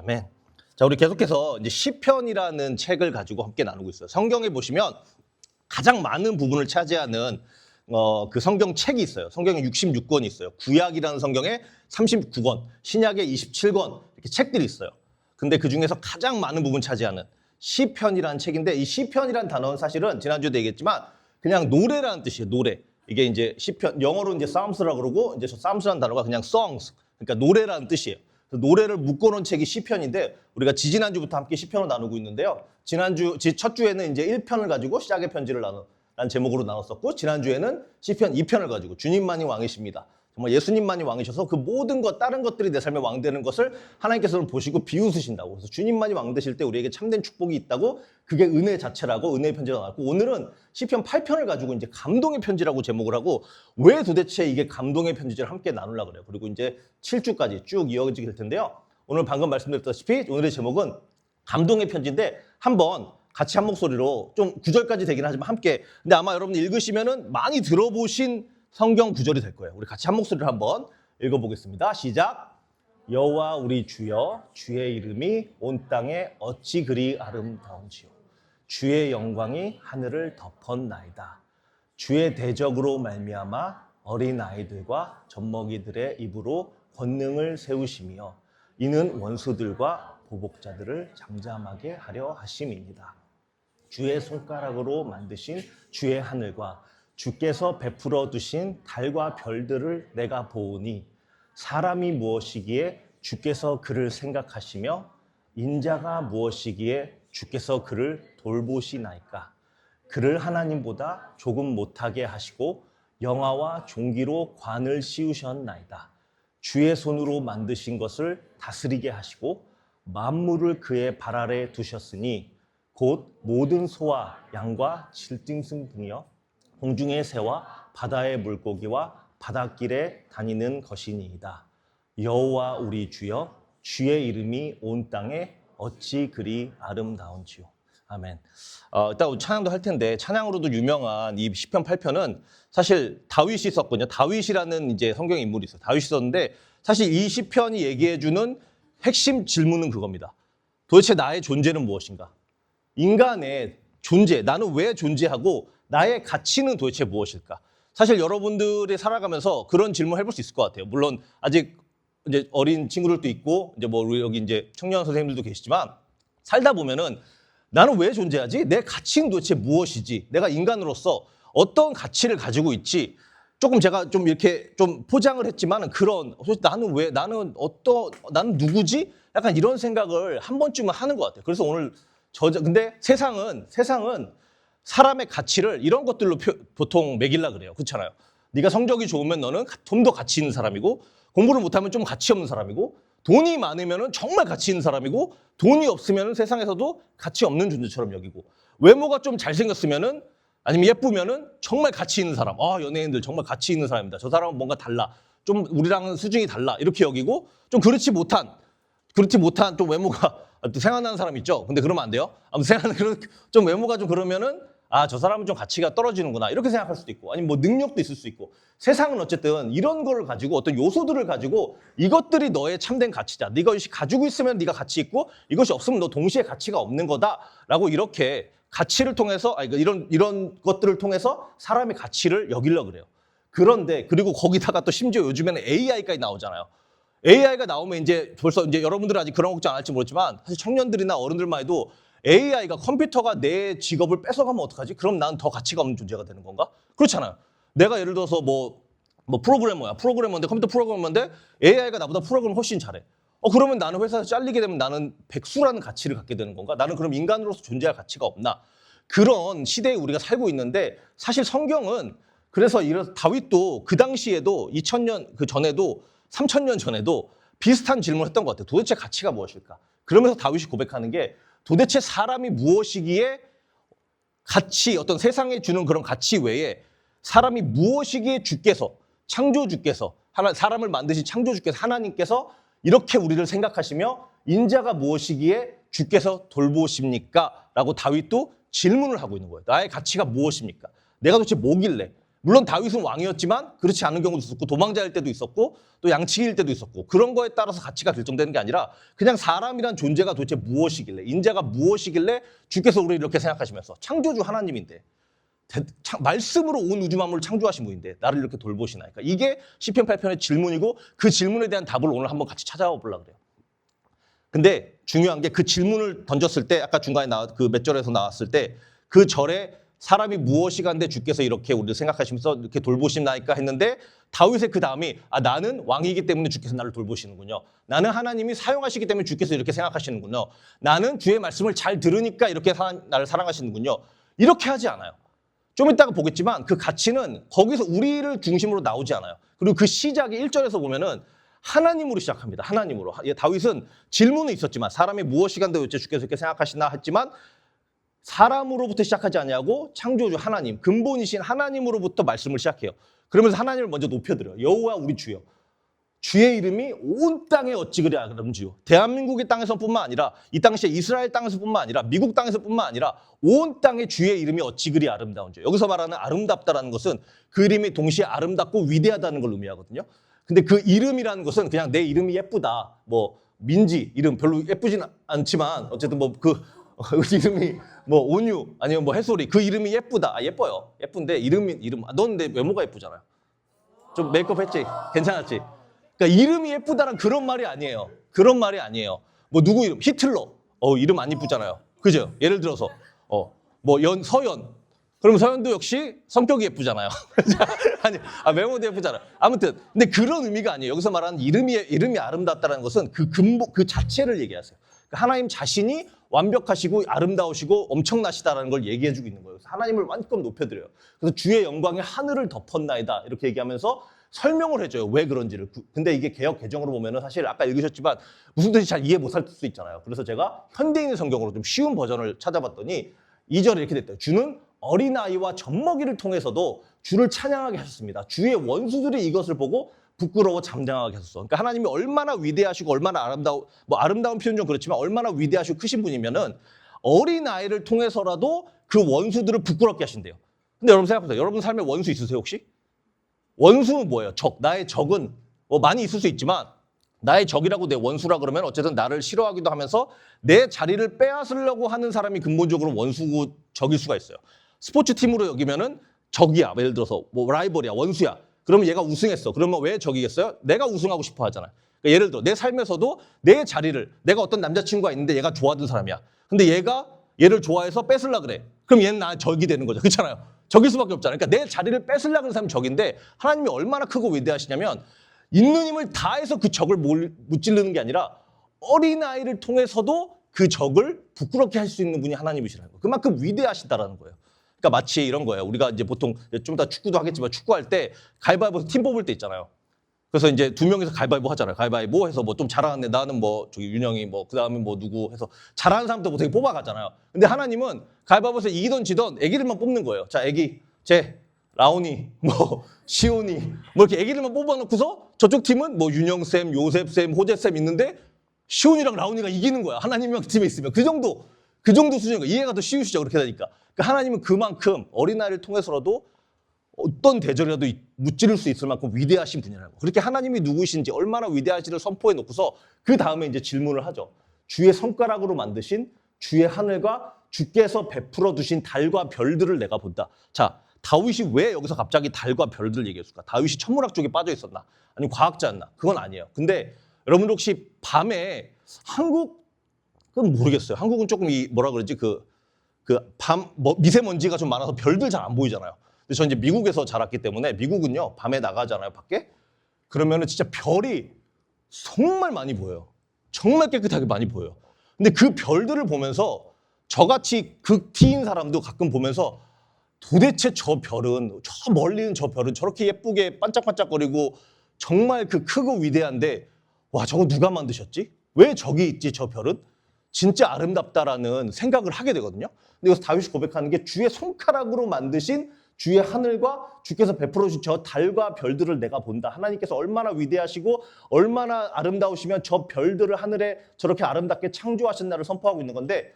아멘. 자, 우리 계속해서 이제 시편이라는 책을 가지고 함께 나누고 있어요. 성경에 보시면 가장 많은 부분을 차지하는 그 성경 책이 있어요. 성경에 66권이 있어요. 구약이라는 성경에 39권, 신약에 27권 이렇게 책들이 있어요. 근데 그 중에서 가장 많은 부분 차지하는 시편이라는 책인데, 이 시편이라는 단어는 사실은 지난주에도 얘기했지만 그냥 노래라는 뜻이에요. 노래. 이게 이제 시편, 영어로 이제 psalms라고 그러고, 이제 저 psalms라는 단어가 그냥 songs, 그러니까 노래라는 뜻이에요. 노래를 묶어놓은 책이 시편인데, 우리가 지지난주부터 함께 시편을 나누고 있는데요. 첫 주에는 이제 1편을 가지고 시작의 편지를 라는 제목으로 나눴었고, 지난주에는 시편 2편을 가지고 주님만이 왕이십니다. 정말 예수님만이 왕이셔서 그 모든 것, 다른 것들이 내 삶에 왕되는 것을 하나님께서는 보시고 비웃으신다고. 그래서 주님만이 왕되실 때 우리에게 참된 축복이 있다고, 그게 은혜 자체라고 은혜의 편지가 나왔고, 오늘은 시편 8편을 가지고 이제 감동의 편지라고 제목을 하고, 왜 도대체 이게 감동의 편지를 함께 나누려고 그래요. 그리고 이제 7주까지 쭉 이어지게 될 텐데요. 오늘 방금 말씀드렸다시피 오늘의 제목은 감동의 편지인데, 한번 같이 한 목소리로 좀 구절까지 되긴 하지만 함께, 근데 아마 여러분 읽으시면은 많이 들어보신 성경 구절이 될 거예요. 우리 같이 한 목소리로 한번 읽어보겠습니다. 시작. 여호와 우리 주여, 주의 이름이 온 땅에 어찌 그리 아름다운지요. 주의 영광이 하늘을 덮었나이다. 주의 대적으로 말미암아 어린 아이들과 젖먹이들의 입으로 권능을 세우시며 이는 원수들과 보복자들을 잠잠하게 하려 하심입니다. 주의 손가락으로 만드신 주의 하늘과 주께서 베풀어 두신 달과 별들을 내가 보오니 사람이 무엇이기에 주께서 그를 생각하시며 인자가 무엇이기에 주께서 그를 돌보시나이까. 그를 하나님보다 조금 못하게 하시고 영화와 종기로 관을 씌우셨나이다. 주의 손으로 만드신 것을 다스리게 하시고 만물을 그의 발 아래 두셨으니 곧 모든 소와 양과 질짐승 등이여 공중의 새와 바다의 물고기와 바닷길에 다니는 것이니이다. 여호와 우리 주여, 주의 이름이 온 땅에 어찌 그리 아름다운지요. 아멘. 일단 찬양도 할 텐데, 찬양으로도 유명한 이 시편 8편은 사실 다윗이 썼거든요. 다윗이라는 이제 성경 인물이 있어요. 다윗이 썼는데, 사실 이 시편이 얘기해주는 핵심 질문은 그겁니다. 도대체 나의 존재는 무엇인가? 인간의 존재, 나는 왜 존재하고 나의 가치는 도대체 무엇일까? 사실 여러분들이 살아가면서 그런 질문 해볼 수 있을 것 같아요. 물론 아직 이제 어린 친구들도 있고, 이제 뭐 여기 이제 청년 선생님들도 계시지만, 살다 보면은 나는 왜 존재하지? 내 가치는 도대체 무엇이지? 내가 인간으로서 어떤 가치를 가지고 있지? 조금 제가 좀 이렇게 좀 포장을 했지만은 나는 누구지? 약간 이런 생각을 한 번쯤은 하는 것 같아요. 그래서 오늘 근데 세상은 사람의 가치를 이런 것들로 보통 매길라 그래요. 그렇잖아요. 네가 성적이 좋으면 너는 좀 더 가치 있는 사람이고, 공부를 못하면 좀 가치 없는 사람이고, 돈이 많으면 정말 가치 있는 사람이고, 돈이 없으면 세상에서도 가치 없는 존재처럼 여기고, 외모가 좀 잘생겼으면은, 아니면 예쁘면은 정말 가치 있는 사람. 연예인들 정말 가치 있는 사람입니다. 저 사람은 뭔가 달라. 좀 우리랑은 수준이 달라. 이렇게 여기고, 좀 그렇지 못한 좀 외모가 생각나는 사람 있죠. 근데 그러면 안 돼요. 아무튼 좀 외모가 좀 그러면은 저 사람은 좀 가치가 떨어지는구나 이렇게 생각할 수도 있고, 아니면 뭐 능력도 있을 수 있고. 세상은 어쨌든 이런 거를 가지고, 어떤 요소들을 가지고 이것들이 너의 참된 가치다. 네가 이것이 가지고 있으면 네가 가치 있고, 이것이 없으면 너 동시에 가치가 없는 거다라고, 이렇게 가치를 통해서 이런 것들을 통해서 사람의 가치를 여기려 그래요. 그런데 그리고 거기다가 또 심지어 요즘에는 AI까지 나오잖아요. AI가 나오면 이제 벌써 이제 여러분들은 아직 그런 걱정 안 할지 모르지만, 사실 청년들이나 어른들만 해도 AI가, 컴퓨터가 내 직업을 뺏어가면 어떡하지? 그럼 난 더 가치가 없는 존재가 되는 건가? 그렇잖아요. 내가 예를 들어서 뭐 프로그래머인데, 컴퓨터 프로그래머인데 AI가 나보다 프로그램을 훨씬 잘해. 그러면 나는 회사에서 잘리게 되면 나는 백수라는 가치를 갖게 되는 건가? 나는 그럼 인간으로서 존재할 가치가 없나? 그런 시대에 우리가 살고 있는데, 사실 성경은, 그래서 다윗도 그 당시에도 2000년 그 전에도 3000년 전에도 비슷한 질문을 했던 것 같아요. 도대체 가치가 무엇일까? 그러면서 다윗이 고백하는 게, 도대체 사람이 무엇이기에 어떤 세상에 주는 그런 가치 외에 사람이 무엇이기에 창조주께서, 사람을 만드신 창조주께서, 하나님께서 이렇게 우리를 생각하시며 인자가 무엇이기에 주께서 돌보십니까? 라고 다윗도 질문을 하고 있는 거예요. 나의 가치가 무엇입니까? 내가 도대체 뭐길래? 물론 다윗은 왕이었지만 그렇지 않은 경우도 있었고 도망자일 때도 있었고 또 양치기일 때도 있었고 그런 거에 따라서 가치가 결정되는 게 아니라 그냥 사람이란 존재가 도대체 무엇이길래 인자가 무엇이길래 주께서 우리를 이렇게 생각하시면서 창조주 하나님인데 말씀으로 온 우주 만물을 창조하신 분인데 나를 이렇게 돌보시나. 그러니까 이게 시편 8편의 질문이고 그 질문에 대한 답을 오늘 한번 같이 찾아와 보려고 그래요. 근데 중요한 게 그 질문을 던졌을 때 아까 중간에 그 몇 절에서 나왔을 때 그 절에 사람이 무엇이간데 주께서 이렇게 우리를 생각하시면서 이렇게 돌보시나이까 했는데 다윗의 그 다음이 나는 왕이기 때문에 주께서 나를 돌보시는군요. 나는 하나님이 사용하시기 때문에 주께서 이렇게 생각하시는군요. 나는 주의 말씀을 잘 들으니까 이렇게 나를 사랑하시는군요. 이렇게 하지 않아요. 좀 이따가 보겠지만 그 가치는 거기서 우리를 중심으로 나오지 않아요. 그리고 그 시작이 1절에서 보면은 하나님으로 시작합니다. 하나님으로. 다윗은 질문은 있었지만 사람이 무엇이간데 어째 주께서 이렇게 생각하시나 했지만 사람으로부터 시작하지 않냐고 창조주 하나님, 근본이신 하나님으로부터 말씀을 시작해요. 그러면서 하나님을 먼저 높여드려요. 여호와 우리 주여. 주의 이름이 온 땅에 어찌 그리 아름지요. 대한민국의 땅에서뿐만 아니라 이 당시에 이스라엘 땅에서뿐만 아니라 미국 땅에서뿐만 아니라 온 땅에 주의 이름이 어찌 그리 아름다운지요. 여기서 말하는 아름답다라는 것은 그 이름이 동시에 아름답고 위대하다는 걸 의미하거든요. 근데 그 이름이라는 것은 그냥 내 이름이 예쁘다. 뭐 민지 이름 별로 예쁘진 않지만 어쨌든 뭐 그 이름이 뭐 온유 아니면 뭐 해솔이 그 이름이 예쁘다. 예뻐요. 예쁜데 이름 넌 내 외모가 예쁘잖아요. 좀 메이크업 했지? 괜찮았지? 그러니까 이름이 예쁘다란 그런 말이 아니에요. 그런 말이 아니에요. 뭐 누구 이름? 히틀러. 이름 안 이쁘잖아요. 그죠? 예를 들어서 뭐 서연. 그럼 서연도 역시 성격이 예쁘잖아요. 아니, 외모도 예쁘잖아요. 아무튼 근데 그런 의미가 아니에요. 여기서 말하는 이름이 아름답다는 것은 그 근본 그 자체를 얘기하세요. 그러니까 하나님 자신이 완벽하시고 아름다우시고 엄청나시다라는 걸 얘기해주고 있는 거예요. 그래서 하나님을 완전 높여드려요. 그래서 주의 영광이 하늘을 덮었나이다 이렇게 얘기하면서 설명을 해줘요. 왜 그런지를. 근데 이게 개역 개정으로 보면은 사실 아까 읽으셨지만 무슨 뜻인지 잘 이해 못할 수도 있잖아요. 그래서 제가 현대인의 성경으로 좀 쉬운 버전을 찾아봤더니 2절에 이렇게 됐대요. 주는 어린아이와 젖먹이를 통해서도 주를 찬양하게 하셨습니다. 주의 원수들이 이것을 보고 부끄러워 잠잠하게 하셨어. 그러니까 하나님이 얼마나 위대하시고 얼마나 아름다운 표현 좀 그렇지만 얼마나 위대하시고 크신 분이면은 어린아이를 통해서라도 그 원수들을 부끄럽게 하신대요. 근데 여러분 생각해보세요. 여러분 삶에 원수 있으세요 혹시? 원수는 뭐예요? 적. 나의 적은 많이 있을 수 있지만 나의 적이라고 내 원수라 그러면 어쨌든 나를 싫어하기도 하면서 내 자리를 빼앗으려고 하는 사람이 근본적으로 원수고 적일 수가 있어요. 스포츠 팀으로 여기면은 적이야. 예를 들어서 뭐 라이벌이야, 원수야. 그러면 얘가 우승했어. 그러면 왜 적이겠어요? 내가 우승하고 싶어 하잖아요. 그러니까 예를 들어 내 삶에서도 내 자리를 내가 어떤 남자친구가 있는데 얘가 좋아하던 사람이야. 근데 얘가 얘를 좋아해서 뺏으려고 그래. 그럼 얘는 나 적이 되는 거죠. 그렇잖아요. 적일 수밖에 없잖아요. 그러니까 내 자리를 뺏으려고 하는 사람이 적인데 하나님이 얼마나 크고 위대하시냐면 있는 힘을 다해서 그 적을 무찌르는 게 아니라 어린아이를 통해서도 그 적을 부끄럽게 할 수 있는 분이 하나님이시라는 거예요. 그만큼 위대하시다라는 거예요. 그러니까 마치 이런 거예요. 우리가 이제 보통 좀 이따 축구도 하겠지만 축구할 때 가위바위보에서 팀 뽑을 때 있잖아요. 그래서 이제 두 명이서 가위바위보 하잖아요. 가위바위보 해서 뭐 좀 잘하는데 나는 뭐 저기 윤영이 뭐 그다음에 뭐 누구 해서 잘하는 사람도 되게 뽑아가잖아요. 근데 하나님은 가위바위보에서 이기던 지던 애기들만 뽑는 거예요. 자, 애기, 라온이, 뭐 시온이 뭐 이렇게 애기들만 뽑아놓고서 저쪽 팀은 뭐 윤영쌤, 요셉쌤, 호재쌤 있는데 시온이랑 라온이가 이기는 거야. 하나님이랑 그 팀에 있으면 그 정도 수준인 거야. 이해가 더 쉬우시죠. 그렇게 되니까. 그러니까 하나님은 그만큼 어린아이를 통해서라도 어떤 대절이라도 무찌를 수 있을 만큼 위대하신 분이라는 거. 그렇게 하나님이 누구신지 얼마나 위대하신지를 선포해 놓고서 그 다음에 이제 질문을 하죠. 주의 손가락으로 만드신 주의 하늘과 주께서 베풀어 두신 달과 별들을 내가 본다. 자, 다윗이 왜 여기서 갑자기 달과 별들을 얘기했을까? 다윗이 천문학 쪽에 빠져 있었나? 아니면 과학자였나? 그건 아니에요. 근데 여러분들 혹시 밤에 한국은 모르겠어요. 한국은 조금 뭐라 그러지? 미세먼지가 좀 많아서 별들 잘 안 보이잖아요. 근데 저 이제 미국에서 자랐기 때문에 미국은요, 밤에 나가잖아요, 밖에? 그러면은 진짜 별이 정말 많이 보여요. 정말 깨끗하게 많이 보여요. 근데 그 별들을 보면서 저같이 극티인 사람도 가끔 보면서 도대체 저 별은, 저 멀리 있는 저 별은 저렇게 예쁘게 반짝반짝거리고 정말 그 크고 위대한데 와, 저거 누가 만드셨지? 왜 저기 있지, 저 별은? 진짜 아름답다라는 생각을 하게 되거든요. 근데 여기서 다윗이 고백하는 게 주의 손가락으로 만드신 주의 하늘과 주께서 베풀어 주신 저 달과 별들을 내가 본다. 하나님께서 얼마나 위대하시고 얼마나 아름다우시면 저 별들을 하늘에 저렇게 아름답게 창조하신다를 선포하고 있는 건데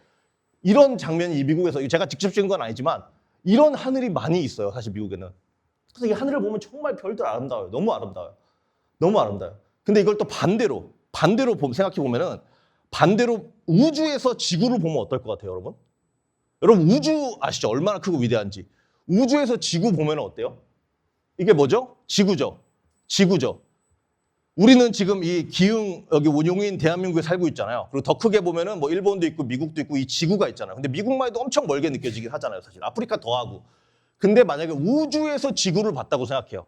이런 장면이 이 미국에서 제가 직접 찍은 건 아니지만 이런 하늘이 많이 있어요. 사실 미국에는. 그래서 이 하늘을 보면 정말 별들 아름다워요. 너무 아름다워요. 너무 아름다워요. 근데 이걸 또 반대로 생각해 보면은 반대로 우주에서 지구를 보면 어떨 것 같아요, 여러분? 여러분 우주 아시죠? 얼마나 크고 위대한지. 우주에서 지구 보면 어때요? 이게 뭐죠? 지구죠. 지구죠. 우리는 지금 이 기흥 여기 용인 대한민국에 살고 있잖아요. 그리고 더 크게 보면은 뭐 일본도 있고 미국도 있고 이 지구가 있잖아요. 근데 미국만 해도 엄청 멀게 느껴지긴 하잖아요, 사실. 아프리카 더하고. 근데 만약에 우주에서 지구를 봤다고 생각해요.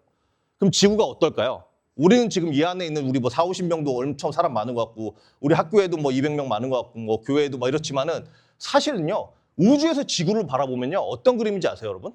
그럼 지구가 어떨까요? 우리는 지금 이 안에 있는 우리 뭐 4, 50명도 엄청 사람 많은 것 같고 우리 학교에도 뭐 200명 많은 것 같고 뭐 교회에도 뭐 이렇지만은 사실은요. 우주에서 지구를 바라보면요. 어떤 그림인지 아세요, 여러분?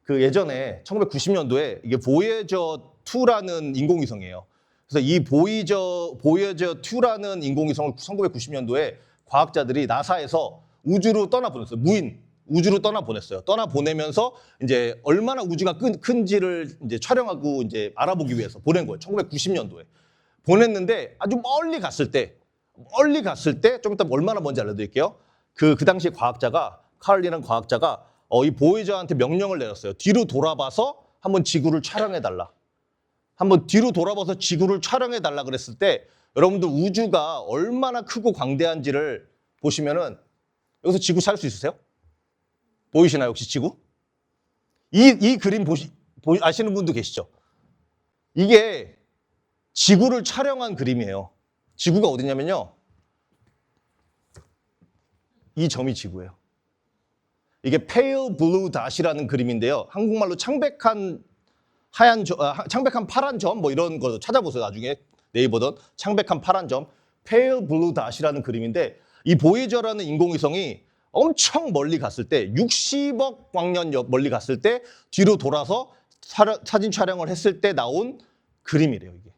그 예전에 1990년도에 이게 보예저 2라는 인공위성이에요. 그래서 이 보예저 2라는 인공위성을 1990년도에 과학자들이 나사에서 우주로 떠나보냈어요. 무인 우주로 떠나보냈어요. 떠나보내면서 이제 얼마나 우주가 큰지를 이제 촬영하고 이제 알아보기 위해서 보낸 거예요. 1990년도에. 보냈는데 아주 멀리 갔을 때 좀 이따 얼마나 먼지 알려드릴게요. 그 당시 과학자가 칼리라는 과학자가 이 보이저한테 명령을 내렸어요. 뒤로 돌아봐서 한번 지구를 촬영해달라. 한번 뒤로 돌아봐서 지구를 촬영해달라 그랬을 때 여러분들 우주가 얼마나 크고 광대한지를 보시면은 여기서 지구 살 수 있으세요? 보이시나요 혹시 지구? 이 그림 아시는 분도 계시죠? 이게 지구를 촬영한 그림이에요. 지구가 어디냐면요. 이 점이 지구예요. 이게 pale blue dot이라는 그림인데요. 한국말로 창백한 파란 점 뭐 이런 거 찾아보세요. 나중에 네이버든 창백한 파란 점 pale blue dot이라는 그림인데 이 보이저라는 인공위성이 엄청 멀리 갔을 때 60억 광년 멀리 갔을 때 뒤로 돌아서 사진 촬영을 했을 때 나온 그림이래요. 이게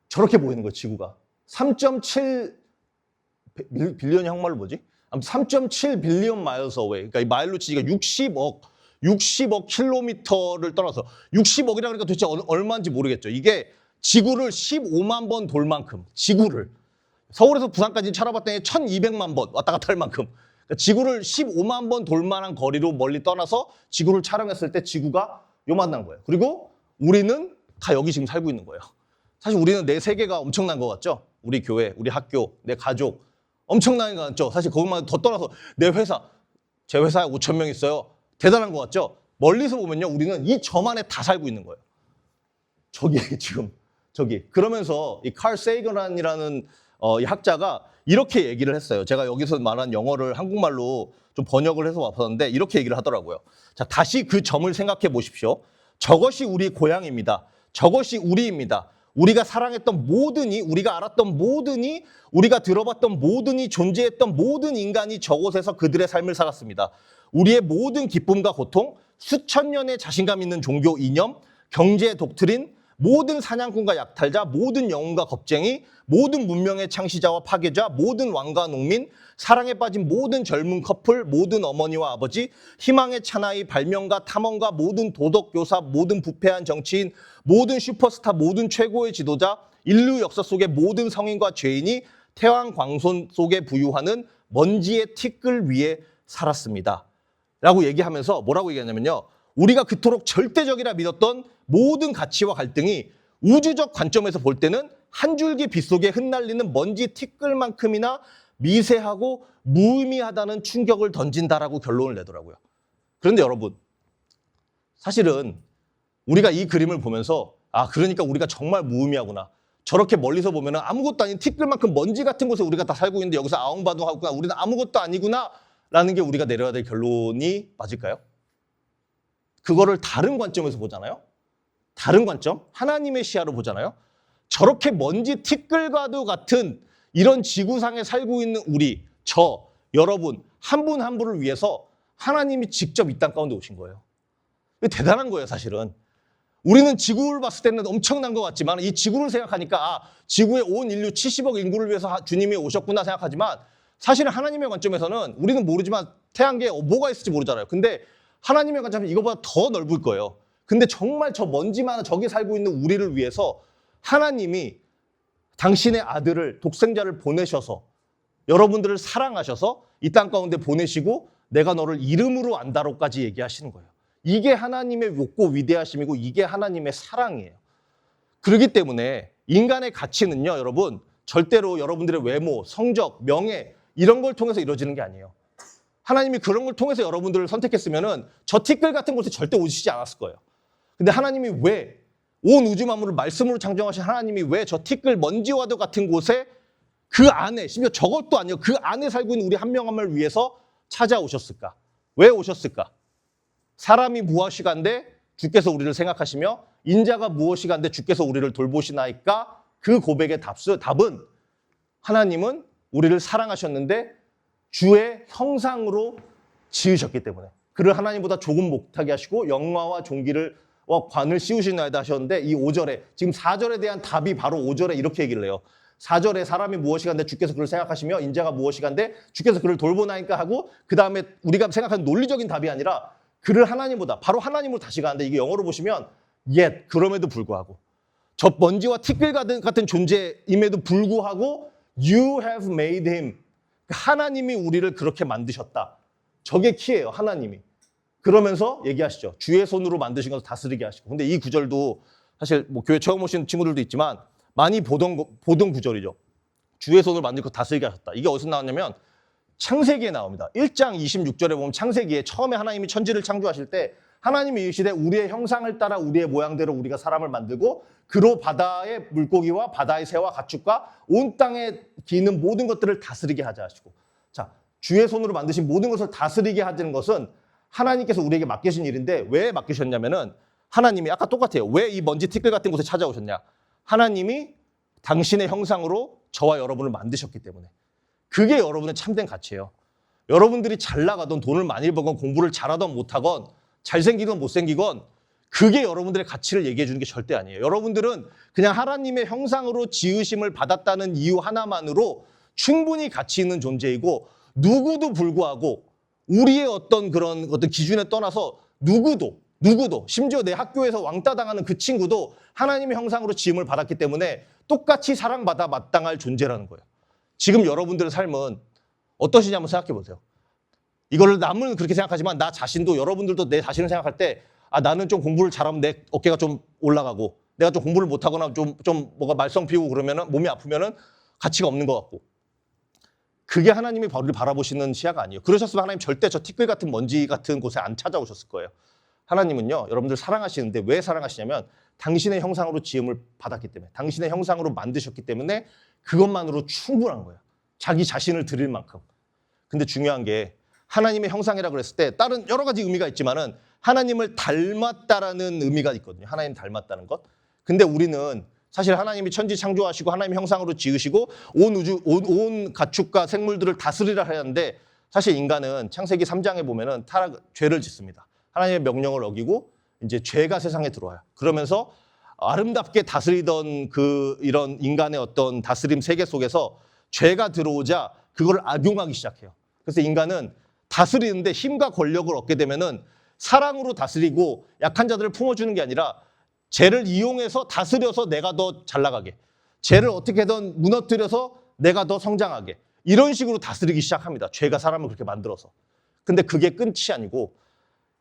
저렇게 보이는 거예요. 지구가 3.7 빌리언이 한국말로 뭐지? 3.7 빌리언 마일스 어웨이. 그러니까 이 마일로 치니까 60억 킬로미터를 떠나서 60억이라 그러니까 도대체 얼마인지 모르겠죠. 이게 지구를 15만 번 돌 만큼 지구를 서울에서 부산까지 찾아봤더니 1200만 번 왔다 갔다 할 만큼 그러니까 지구를 15만 번 돌 만한 거리로 멀리 떠나서 지구를 촬영했을 때 지구가 요만한 거예요. 그리고 우리는 다 여기 지금 살고 있는 거예요. 사실 우리는 내 세계가 엄청난 것 같죠? 우리 교회, 우리 학교, 내 가족 엄청난 것 같죠? 사실 그것만 더 떠나서 내 회사, 제 회사에 5,000명 있어요. 대단한 것 같죠? 멀리서 보면요. 우리는 이 점 안에 다 살고 있는 거예요. 저기 지금 저기. 그러면서 이 칼 세이건이라는 이 학자가 이렇게 얘기를 했어요. 제가 여기서 말한 영어를 한국말로 좀 번역을 해서 봤었는데 이렇게 얘기를 하더라고요. 자, 다시 그 점을 생각해 보십시오. 저것이 우리 고향입니다. 저것이 우리입니다. 우리가 사랑했던 모든이, 우리가 알았던 모든이, 우리가 들어봤던 모든이, 존재했던 모든 인간이 저곳에서 그들의 삶을 살았습니다. 우리의 모든 기쁨과 고통, 수천 년의 자신감 있는 종교 이념, 경제 독트린, 모든 사냥꾼과 약탈자, 모든 영웅과 겁쟁이, 모든 문명의 창시자와 파괴자, 모든 왕과 농민, 사랑에 빠진 모든 젊은 커플, 모든 어머니와 아버지, 희망의 차나이, 발명가, 탐험가, 모든 도덕교사, 모든 부패한 정치인, 모든 슈퍼스타, 모든 최고의 지도자, 인류 역사 속의 모든 성인과 죄인이 태왕 광손 속에 부유하는 먼지의 티끌 위에 살았습니다. 라고 얘기하면서 뭐라고 얘기하냐면요. 우리가 그토록 절대적이라 믿었던 모든 가치와 갈등이 우주적 관점에서 볼 때는 한 줄기 빛 속에 흩날리는 먼지 티끌만큼이나 미세하고 무의미하다는 충격을 던진다라고 결론을 내더라고요. 그런데 여러분, 사실은 우리가 이 그림을 보면서 그러니까 우리가 정말 무의미하구나. 저렇게 멀리서 보면 아무것도 아닌 티끌만큼 먼지 같은 곳에 우리가 다 살고 있는데 여기서 아웅바둥하고 우리는 아무것도 아니구나 라는 게 우리가 내려야 될 결론이 맞을까요? 그거를 다른 관점에서 보잖아요. 다른 관점, 하나님의 시야로 보잖아요. 저렇게 먼지 티끌과도 같은 이런 지구상에 살고 있는 우리, 여러분 한 분 한 분을 위해서 하나님이 직접 이 땅 가운데 오신 거예요. 대단한 거예요, 사실은. 우리는 지구를 봤을 때는 엄청난 것 같지만 이 지구를 생각하니까 지구의 온 인류 70억 인구를 위해서 주님이 오셨구나 생각하지만 사실은 하나님의 관점에서는 우리는 모르지만 태양계에 뭐가 있을지 모르잖아요. 근데 하나님의 관점은 이거보다 더 넓을 거예요. 근데 정말 저 먼지만 저기 살고 있는 우리를 위해서 하나님이 당신의 아들을 독생자를 보내셔서 여러분들을 사랑하셔서 이 땅 가운데 보내시고 내가 너를 이름으로 안다로까지 얘기하시는 거예요. 이게 하나님의 높고 위대하심이고 이게 하나님의 사랑이에요. 그렇기 때문에 인간의 가치는요, 여러분, 절대로 여러분들의 외모, 성적, 명예 이런 걸 통해서 이루어지는 게 아니에요. 하나님이 그런 걸 통해서 여러분들을 선택했으면은 저 티끌 같은 곳에 절대 오시지 않았을 거예요. 근데 하나님이 왜 온 우주 만물을 말씀으로 창조하신 하나님이 왜 저 티끌 먼지와도 같은 곳에 그 안에, 심지어 저것도 아니에요. 그 안에 살고 있는 우리 한 명 한 명을 위해서 찾아오셨을까? 왜 오셨을까? 사람이 무엇이간데 주께서 우리를 생각하시며 인자가 무엇이간데 주께서 우리를 돌보시나이까? 그 고백의 답은 하나님은 우리를 사랑하셨는데 주의 형상으로 지으셨기 때문에 그를 하나님보다 조금 못하게 하시고 영화와 존귀를 관을 씌우시나이다 하셨는데 이 5절에 지금 4절에 대한 답이 바로 5절에 이렇게 얘기를 해요. 4절에 사람이 무엇이간데 주께서 그를 생각하시며 인자가 무엇이간데 주께서 그를 돌보나이까 하고 그 다음에 우리가 생각하는 논리적인 답이 아니라 그를 하나님보다 바로 하나님으로 다시 가는데 이게 영어로 보시면 yet 그럼에도 불구하고 저 먼지와 티끌 같은 존재임에도 불구하고 you have made him 하나님이 우리를 그렇게 만드셨다. 저게 키예요. 하나님이. 그러면서 얘기하시죠. 주의 손으로 만드신 것을 다스리게 하시고. 근데 이 구절도 사실 뭐 교회 처음 오신 친구들도 있지만 많이 보던 구절이죠. 주의 손으로 만든 것 다스리게 하셨다. 이게 어디서 나왔냐면 창세기에 나옵니다. 1장 26절에 보면 창세기에 처음에 하나님이 천지를 창조하실 때 하나님이 이르시되 우리의 형상을 따라 우리의 모양대로 우리가 사람을 만들고 그로 바다의 물고기와 바다의 새와 가축과 온 땅에 기는 모든 것들을 다스리게 하자 하시고. 자, 주의 손으로 만드신 모든 것을 다스리게 하는 것은 하나님께서 우리에게 맡기신 일인데 왜 맡기셨냐면은 하나님이 아까 똑같아요. 왜 이 먼지 티끌 같은 곳에 찾아오셨냐? 하나님이 당신의 형상으로 저와 여러분을 만드셨기 때문에. 그게 여러분의 참된 가치예요. 여러분들이 잘 나가던 돈을 많이 벌건 공부를 잘하던 못하건 잘생기건 못생기건 그게 여러분들의 가치를 얘기해 주는 게 절대 아니에요. 여러분들은 그냥 하나님의 형상으로 지으심을 받았다는 이유 하나만으로 충분히 가치 있는 존재이고 누구도 불구하고 우리의 어떤 기준에 떠나서 누구도 심지어 내 학교에서 왕따 당하는 그 친구도 하나님의 형상으로 지음을 받았기 때문에 똑같이 사랑받아 마땅할 존재라는 거예요. 지금 여러분들의 삶은 어떠시냐 한번 생각해 보세요. 이거를 남은 그렇게 생각하지만 나 자신도 여러분들도 내 자신을 생각할 때 나는 좀 공부를 잘하면 내 어깨가 좀 올라가고 내가 좀 공부를 못하거나 좀 뭐가 말썽 피우고 그러면은 몸이 아프면은 가치가 없는 것 같고 그게 하나님이 우리를 바라보시는 시야가 아니에요. 그러셨으면 하나님 절대 저 티끌 같은 먼지 같은 곳에 안 찾아오셨을 거예요. 하나님은요, 여러분들 사랑하시는데 왜 사랑하시냐면 당신의 형상으로 지음을 받았기 때문에 당신의 형상으로 만드셨기 때문에 그것만으로 충분한 거예요. 자기 자신을 드릴 만큼. 근데 중요한 게 하나님의 형상이라고 그랬을 때 다른 여러 가지 의미가 있지만은 하나님을 닮았다라는 의미가 있거든요. 하나님 닮았다는 것. 근데 우리는 사실 하나님이 천지 창조하시고 하나님 형상으로 지으시고 온 가축과 생물들을 다스리라 하는데 사실 인간은 창세기 3장에 보면은 죄를 짓습니다. 하나님의 명령을 어기고 이제 죄가 세상에 들어와요. 그러면서 아름답게 다스리던 이런 인간의 어떤 다스림 세계 속에서 죄가 들어오자 그걸 악용하기 시작해요. 그래서 인간은 다스리는데 힘과 권력을 얻게 되면은 사랑으로 다스리고 약한 자들을 품어주는 게 아니라 죄를 이용해서 다스려서 내가 더 잘 나가게. 죄를 어떻게든 무너뜨려서 내가 더 성장하게. 이런 식으로 다스리기 시작합니다. 죄가 사람을 그렇게 만들어서. 근데 그게 끝이 아니고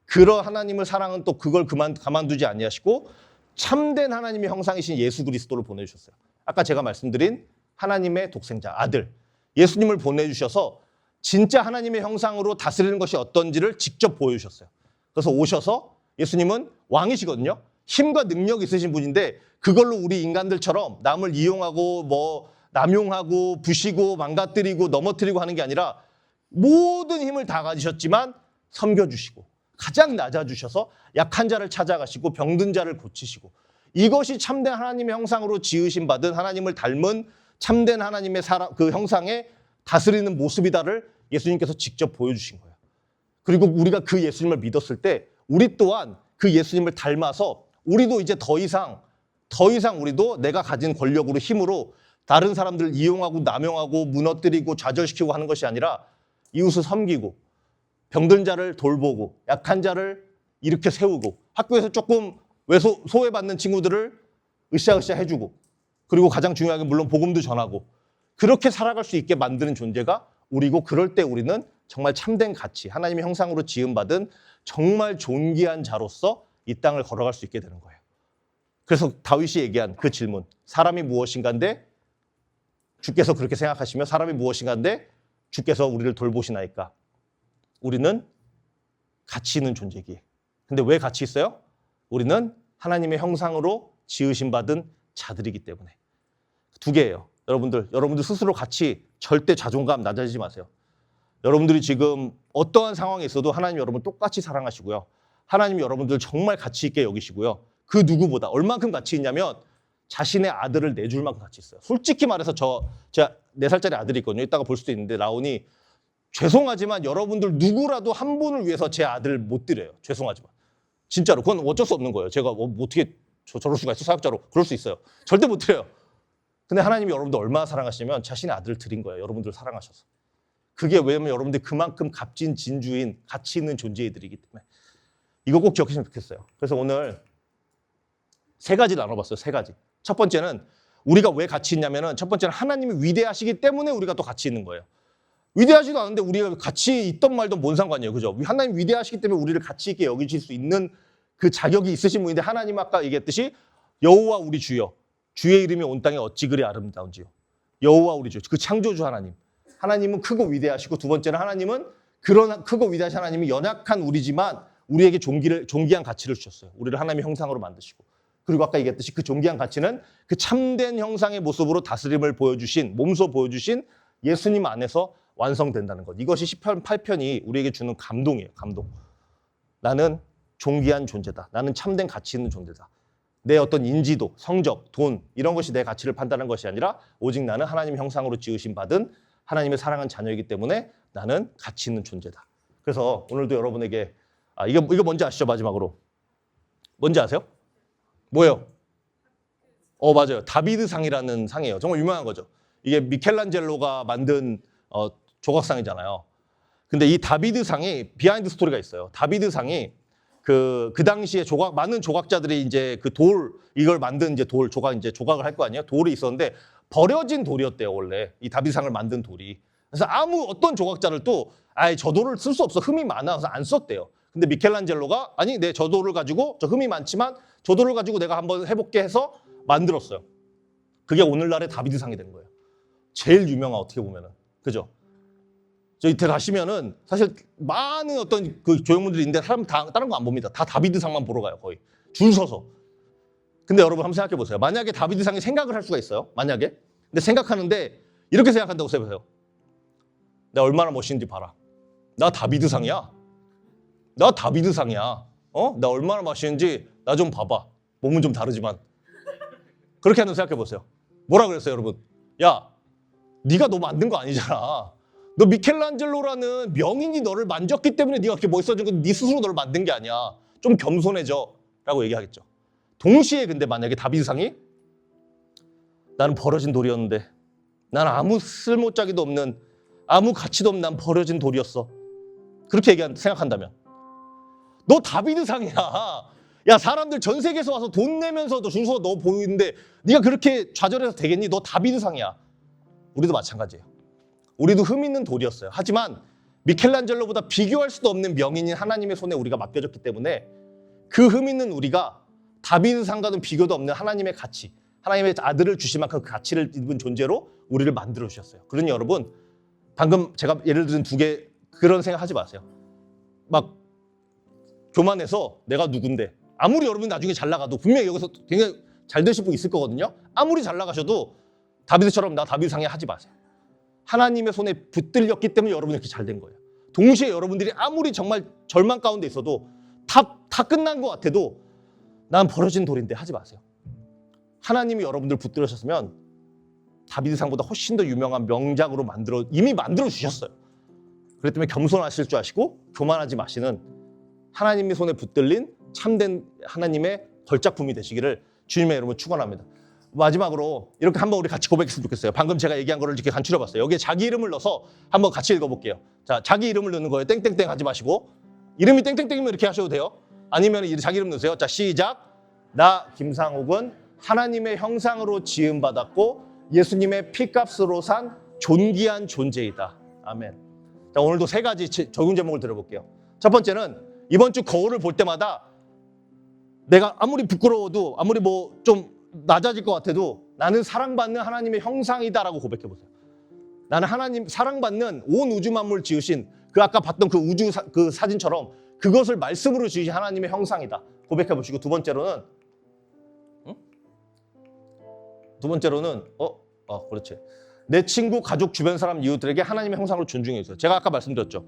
그런 하나님을 사랑은 또 그걸 가만두지 아니하시고 참된 하나님의 형상이신 예수 그리스도를 보내주셨어요. 아까 제가 말씀드린 하나님의 독생자, 아들. 예수님을 보내주셔서 진짜 하나님의 형상으로 다스리는 것이 어떤지를 직접 보여주셨어요. 그래서 오셔서 예수님은 왕이시거든요. 힘과 능력이 있으신 분인데 그걸로 우리 인간들처럼 남을 이용하고 남용하고 부시고 망가뜨리고 넘어뜨리고 하는 게 아니라 모든 힘을 다 가지셨지만 섬겨주시고 가장 낮아주셔서 약한 자를 찾아가시고 병든 자를 고치시고 이것이 참된 하나님의 형상으로 지으심 받은 하나님을 닮은 참된 하나님의 그 형상에 다스리는 모습이다를 예수님께서 직접 보여주신 거예요. 그리고 우리가 그 예수님을 믿었을 때 우리 또한 그 예수님을 닮아서 우리도 이제 더 이상 우리도 내가 가진 권력으로 힘으로 다른 사람들을 이용하고 남용하고 무너뜨리고 좌절시키고 하는 것이 아니라 이웃을 섬기고 병든 자를 돌보고 약한 자를 일으켜 세우고 학교에서 조금 소외받는 친구들을 으쌰으쌰 해주고 그리고 가장 중요한 게 물론 복음도 전하고 그렇게 살아갈 수 있게 만드는 존재가 우리고 그럴 때 우리는 정말 참된 가치, 하나님의 형상으로 지음받은 정말 존귀한 자로서 이 땅을 걸어갈 수 있게 되는 거예요. 그래서 다윗이 얘기한 그 질문, 사람이 무엇인가인데 주께서 그렇게 생각하시며 사람이 무엇인가인데 주께서 우리를 돌보시나이까. 우리는 가치 있는 존재기에. 근데 왜 가치 있어요? 우리는 하나님의 형상으로 지으심 받은 자들이기 때문에. 두 개예요. 여러분들 스스로 가치, 절대 자존감 낮아지지 마세요. 여러분들이 지금 어떠한 상황에 있어도 하나님 여러분 똑같이 사랑하시고요. 하나님 여러분들 정말 가치 있게 여기시고요. 그 누구보다 얼만큼 가치 있냐면 자신의 아들을 내줄 만큼 가치 있어요. 솔직히 말해서 제가 4살짜리 아들이 있거든요. 이따가 볼 수도 있는데 라온이 죄송하지만 여러분들 누구라도 한 분을 위해서 제 아들을 못 드려요. 죄송하지만. 진짜로. 그건 어쩔 수 없는 거예요. 제가 어떻게 저럴 수가 있어? 사역자로. 그럴 수 있어요. 절대 못 드려요. 근데 하나님이 여러분들 얼마나 사랑하시냐면 자신의 아들을 드린 거예요. 여러분들 사랑하셔서. 그게 왜냐면 여러분들이 그만큼 값진 진주인 가치 있는 존재들이기 때문에. 이거 꼭 기억하시면 좋겠어요. 그래서 오늘 3가지 나눠봤어요. 3가지. 첫 번째는 우리가 왜 가치 있냐면은 첫 번째는 하나님이 위대하시기 때문에 우리가 또 가치 있는 거예요. 위대하지도 않은데 우리가 가치 있던 말도 뭔 상관이에요. 그죠? 하나님 위대하시기 때문에 우리를 가치 있게 여기실 수 있는 그 자격이 있으신 분인데 하나님 아까 얘기했듯이 여호와 우리 주여 주의 이름이 온 땅에 어찌 그리 아름다운지요. 여호와 우리 주, 그 창조주 하나님. 하나님은 크고 위대하시고 두 번째는 하나님은 그런 크고 위대하신 하나님이 연약한 우리지만 우리에게 존귀한 가치를 주셨어요. 우리를 하나님의 형상으로 만드시고. 그리고 아까 얘기했듯이 그 존귀한 가치는 그 참된 형상의 모습으로 다스림을 보여주신, 몸소 보여주신 예수님 안에서 완성된다는 것. 이것이 시편 8편이 우리에게 주는 감동이에요. 감동. 나는 존귀한 존재다. 나는 참된 가치 있는 존재다. 내 어떤 인지도, 성적, 돈 이런 것이 내 가치를 판단하는 것이 아니라 오직 나는 하나님 형상으로 지으심 받은 하나님의 사랑한 자녀이기 때문에 나는 가치 있는 존재다. 그래서 오늘도 여러분에게 이거 뭔지 아시죠? 마지막으로. 뭔지 아세요? 뭐예요? 맞아요. 다비드상이라는 상이에요. 정말 유명한 거죠. 이게 미켈란젤로가 만든 조각상이잖아요. 근데 이 다비드상이 비하인드 스토리가 있어요. 다비드상이 그 당시에 많은 조각자들이 이제 그 이걸 만든 이제 조각을 할 거 아니에요? 돌이 있었는데 버려진 돌이었대요, 원래. 이 다비드상을 만든 돌이. 그래서 어떤 조각자를 또 저 돌을 쓸 수 없어. 흠이 많아서 안 썼대요. 근데 미켈란젤로가 저 돌을 가지고 흠이 많지만 저 돌을 가지고 내가 한번 해볼게 해서 만들었어요. 그게 오늘날의 다비드상이 된 거예요. 제일 유명한 어떻게 보면은. 그죠? 저 이태 가시면은 사실 많은 어떤 그 조형물들이 있는데 사람 다 다른 거 안 봅니다. 다 다비드상만 보러 가요, 거의. 줄 서서. 근데 여러분 한번 생각해 보세요. 만약에 다비드상이 생각을 할 수가 있어요. 만약에. 근데 생각하는데 이렇게 생각한다고 해보세요. 내가 얼마나 멋있는지 봐라. 나 다비드상이야. 나 다비드상이야. 나 얼마나 멋있는지 나 좀 봐봐. 몸은 좀 다르지만. 그렇게 한번 생각해 보세요. 뭐라 그랬어요, 여러분? 야, 네가 너 만든 거 아니잖아. 너 미켈란젤로라는 명인이 너를 만졌기 때문에 네가 그렇게 멋있어진 건 네 스스로 너를 만든 게 아니야. 좀 겸손해져 라고 얘기하겠죠. 동시에 근데 만약에 다비드상이 나는 버려진 돌이었는데 나는 아무 쓸모짜기도 없는 아무 가치도 없는 난 버려진 돌이었어. 그렇게 생각한다면 너 다비드상이야. 야, 사람들 전 세계에서 와서 돈 내면서도 줄 서서 너 보이는데 네가 그렇게 좌절해서 되겠니? 너 다비드상이야. 우리도 마찬가지예요. 우리도 흠 있는 돌이었어요. 하지만 미켈란젤로보다 비교할 수도 없는 명인인 하나님의 손에 우리가 맡겨졌기 때문에 그 흠 있는 우리가 다비드상과는 비교도 없는 하나님의 가치, 하나님의 아들을 주신 만큼 그 가치를 입은 존재로 우리를 만들어 주셨어요. 그러니 여러분, 방금 제가 예를 들은 2개 그런 생각하지 마세요. 막 교만해서 내가 누군데 아무리 여러분 나중에 잘 나가도 분명히 여기서 굉장히 잘 되실 분 있을 거거든요. 아무리 잘 나가셔도 다비드처럼 나 다비드상에 하지 마세요. 하나님의 손에 붙들렸기 때문에 여러분이 이렇게 잘 된 거예요. 동시에 여러분들이 아무리 정말 절망 가운데 있어도 다 끝난 것 같아도 난 버려진 돌인데 하지 마세요. 하나님이 여러분들 붙들으셨으면 다비드상보다 훨씬 더 유명한 명작으로 이미 만들어 주셨어요. 그렇기 때문에 겸손하실 줄 아시고 교만하지 마시는 하나님의 손에 붙들린 참된 하나님의 걸작품이 되시기를 주님의 이름으로 축원합니다. 마지막으로 이렇게 한번 우리 같이 고백했으면 좋겠어요. 방금 제가 얘기한 거를 이렇게 간추려봤어요. 여기에 자기 이름을 넣어서 한번 같이 읽어볼게요. 자, 자기 이름을 넣는 거예요. 땡땡땡 하지 마시고 이름이 땡땡땡이면 이렇게 하셔도 돼요. 아니면 자기 이름 넣으세요. 자, 시작. 나 김상욱은 하나님의 형상으로 지음받았고 예수님의 피값으로 산 존귀한 존재이다. 아멘. 자, 자, 오늘도 세 가지 적용 제목을 들어볼게요. 첫 번째는 이번 주 거울을 볼 때마다 내가 아무리 부끄러워도 아무리 뭐 좀 낮아질 것 같아도 나는 사랑받는 하나님의 형상이다라고 고백해보세요. 나는 하나님 사랑받는 온 우주 만물 지으신 그 아까 봤던 그 우주 그 사진처럼 그것을 말씀으로 지으신 하나님의 형상이다. 고백해보시고 두 번째로는 그렇지. 내 친구, 가족, 주변 사람, 이웃들에게 하나님의 형상으로 존중해 주세요. 제가 아까 말씀드렸죠.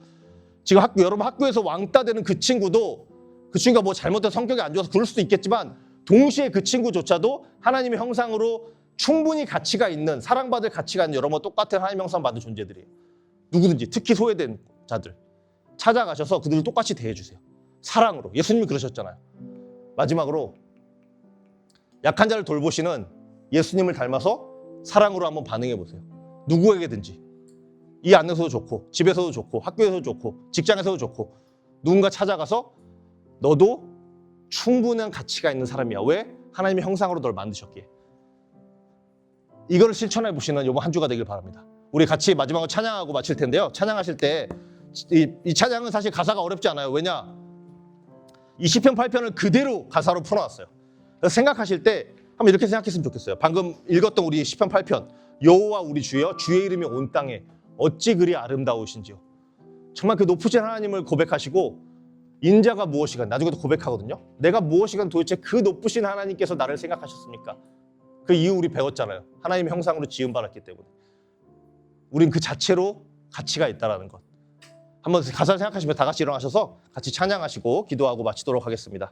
지금 여러분 학교에서 왕따 되는 그 친구도 그 친구가 뭐 잘못된 성격이 안 좋아서 그럴 수도 있겠지만 동시에 그 친구조차도 하나님의 형상으로 충분히 가치가 있는 사랑받을 가치가 있는 여러분 똑같은 하나님의 형상 받은 존재들이에요. 누구든지 특히 소외된 자들 찾아가셔서 그들을 똑같이 대해주세요. 사랑으로. 예수님이 그러셨잖아요. 마지막으로 약한 자를 돌보시는 예수님을 닮아서 사랑으로 한번 반응해 보세요. 누구에게든지. 이 안에서도 좋고 집에서도 좋고 학교에서도 좋고 직장에서도 좋고 누군가 찾아가서 너도 충분한 가치가 있는 사람이야. 왜? 하나님의 형상으로 널 만드셨기에. 이거를 실천해 보시는 이번 한 주가 되길 바랍니다. 우리 같이 마지막으로 찬양하고 마칠 텐데요. 찬양하실 때 이 찬양은 사실 가사가 어렵지 않아요. 왜냐? 이 시편 8편을 그대로 가사로 풀어놨어요. 그래서 생각하실 때 한번 이렇게 생각했으면 좋겠어요. 방금 읽었던 우리 시편 8편 여호와 우리 주여 주의 이름이 온 땅에 어찌 그리 아름다우신지요. 정말 그 높으신 하나님을 고백하시고 인자가 무엇이간 나중에도 고백하거든요. 내가 무엇이간 도대체 그 높으신 하나님께서 나를 생각하셨습니까? 그 이유 우리 배웠잖아요. 하나님의 형상으로 지음받았기 때문에. 우린 그 자체로 가치가 있다는 것. 한번 가사를 생각하시면 다 같이 일어나셔서 같이 찬양하시고 기도하고 마치도록 하겠습니다.